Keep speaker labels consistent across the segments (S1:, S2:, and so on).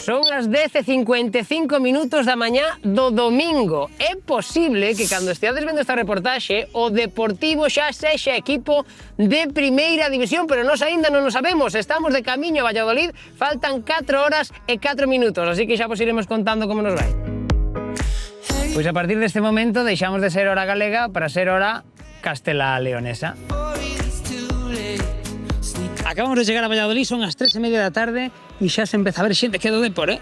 S1: Son as 10:55 da mañá do domingo. É posible que cando esteades vendo esta reportaxe o Deportivo xa sexa equipo de primeira división, pero nós aínda non o sabemos. Estamos de camiño a Valladolid, faltan 4 horas e 4 minutos, así que xa vos iremos contando como nos vai. Pois a partir deste momento deixamos de ser hora galega para ser hora castela-leonesa. Acabamos de chegar a Valladolid, son as 3:30 da tarde e xa se empeza a ver xente que é do Depor,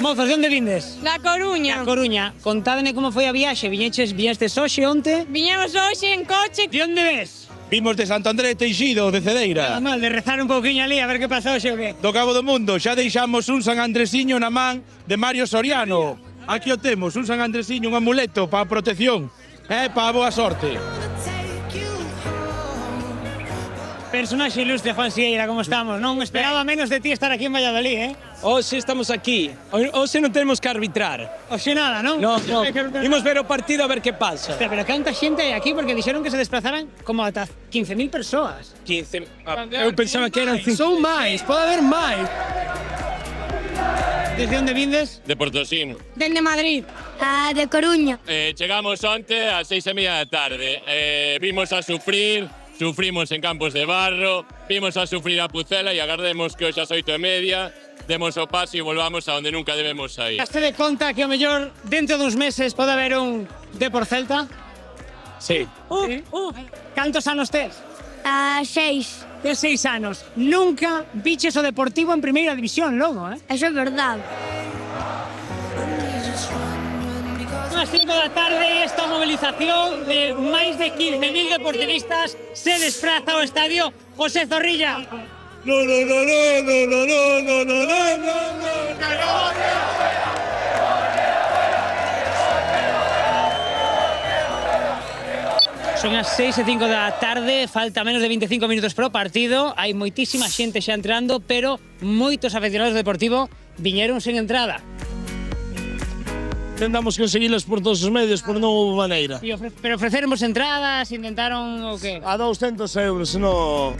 S1: Mozos, de onde vindes?
S2: Da Coruña.
S1: Da Coruña. Contádeme como foi a viaxe. Viñestes hoxe, onte?
S2: Viñemos hoxe en coche.
S1: De onde ves?
S3: Vimos de Santo André de Teixido, de Cedeira.
S1: Mal, de rezar un pouquiño ali, a ver que pasa hoxe o que.
S3: Do Cabo do Mundo, xa deixamos un San Andresiño na man de Mario Soriano. Aquí o temos, un San Andresiño, un amuleto para a protección e para a boa sorte.
S1: Personaxe ilustre, Juan Sieira, como estamos? Non esperaba menos de ti estar aquí en Valladolid,
S4: Hoxe estamos aquí. Hoxe non temos que arbitrar.
S1: Hoxe nada, non?
S4: No. Imos ver o partido a ver que pasa.
S1: Pero canta xente hai aquí porque dixeron que se desplazaran como ata 15.000 persoas.
S4: 15. Eu pensaba que eran 5.
S1: Son máis, pode haber máis. Desde onde vindes?
S5: De Portosín.
S2: Del de Madrid.
S6: De Coruña.
S5: Chegamos onte ás 6:30 da tarde. Vimos a sufrimos en campos de barro, vimos a sufrir a Pucela e agardemos que hoxe ás 8:30 demos o paso e volvamos a onde nunca debemos sair.
S1: Haste de conta que o mellor dentro duns meses pode haber un Depor Celta?
S4: Sí.
S1: Cantos anos tes?
S6: 6.
S1: Tes 6 anos. Nunca biches o Deportivo en primeira división logo,
S6: Eso é verdade.
S1: As 5 da tarde esta movilización de máis de 15.000 deportivistas se despraza ao estadio José Zorrilla.
S3: No.
S1: Son as 6:05 da tarde, falta menos de 25 minutos para o partido, hai moitísima xente xa entrando, pero moitos aficionados do Deportivo viñeron sen entrada.
S3: Tentamos conseguilas por todos os medios, pero non houve maneira.
S1: Pero ofrecermos entradas, intentaron o que?
S3: A 200 euros, no.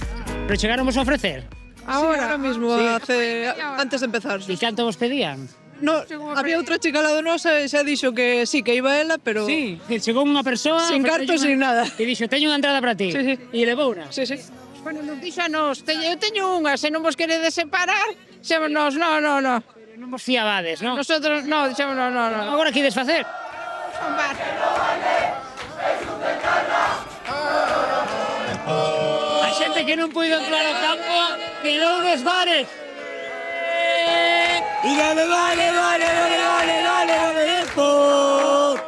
S1: Pero chegaramos a ofrecer?
S7: Ahora mismo, antes de empezar.
S1: E canto vos pedían?
S7: No, había outra chica ao lado nosa e xa dixo que sí, que iba ela, pero...
S1: Sí, que chegou unha persoa...
S7: Sin cartos, sin nada.
S1: E dixo, teño unha entrada para ti.
S7: Sí.
S1: E levou unha.
S7: Sí.
S2: Bueno, nos dixo a nos, eu teño unha, se non vos queredes separar, xémonos, no.
S1: Non vos fiabades, non?
S2: Nosotros, no, dixemos, no.
S1: Agora que ides facer? A xente que non puido entrar ao campo quedou nos bares.
S3: Y dale, Depor.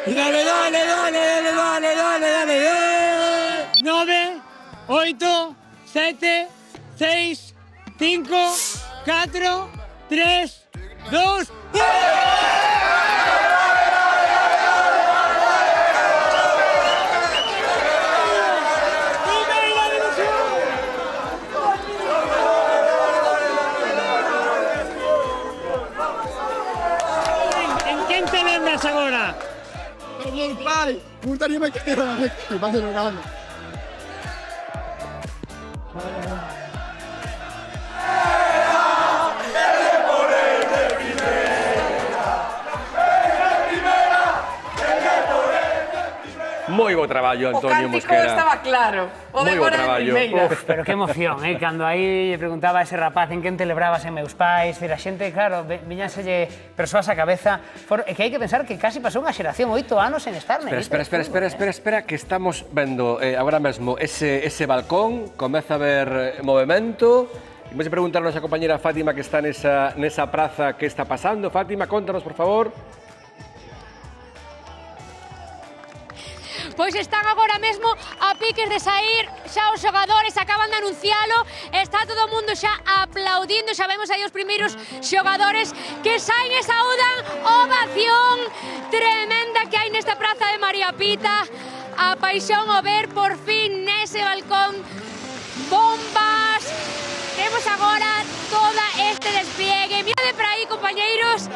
S3: Y dale.
S1: 9, 8, 7, 6, 5, 4, 3, 2... En quen te lembras agora?
S3: Meu pai, gustaríame que me pase jogando.
S8: Moi bo traballo, Antonio Mosquera.
S7: O cántico estaba claro. O
S8: Moi bo
S7: Depor é
S8: traballo.
S7: primeira.
S1: Pero que emoción, cando aí lle preguntaba a ese rapaz en quen te lebrabas en meus pais, a xente, claro, viñáselle persoas a cabeza. É que hai que pensar que casi pasou unha xeración, 8 anos en estar
S8: Espera, que estamos vendo agora mesmo ese balcón, comeza a haber movimento. Imos a preguntar a nosa compañera Fátima que está nesa praza que está pasando. Fátima, contanos, por favor.
S6: Pois están agora mesmo a piques de sair, xa os xogadores acaban de anuncialo, está todo o mundo xa aplaudindo, xa vemos aí os primeiros xogadores que saen e saudan, ovación tremenda que hai nesta praza de María Pita, a paixón o ver por fin nese balcón, bombas, temos agora todo este despliegue, mirade para aí compañeiros,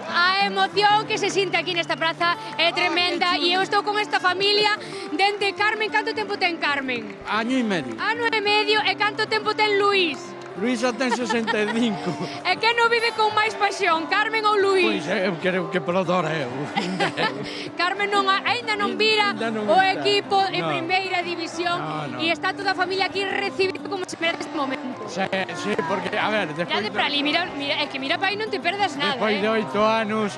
S6: a emoción que se sinte aquí nesta praza é tremenda e eu estou con esta familia dende Carmen. Canto tempo ten Carmen?
S4: Año e medio.
S6: Ano e medio. E canto tempo ten Luís?
S9: Luisa ten 65.
S6: E que non vive con máis pasión, Carmen ou Luís?
S9: Pois eu creo que polo dor eu.
S6: Carmen aínda non vira
S9: Ainda non
S6: o
S9: está.
S6: equipo en
S9: No.
S6: primeira división
S9: No.
S6: e está toda a familia aquí recibindo como se merece este momento.
S9: Sí, porque, a ver, despois
S6: Mirade para ali, mira, é que mira para aí non te perdas nada,
S9: despois de 8 anos,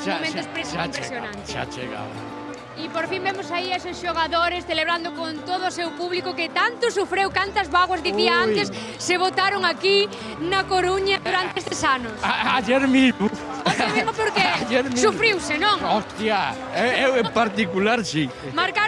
S6: Momentos impresionantes.
S9: xa chegaba.
S6: E por fin vemos aí esos xogadores celebrando con todo o seu público que tanto sufreu, cantas vaguas, dicía
S9: Ui.
S6: antes, se votaron aquí na Coruña durante estes anos.
S9: Ayer mismo.
S6: Onde mesmo porque
S9: Ayer mismo.
S6: sufriuse, non?
S9: Hostia, eu en particular sí.
S6: Marcaron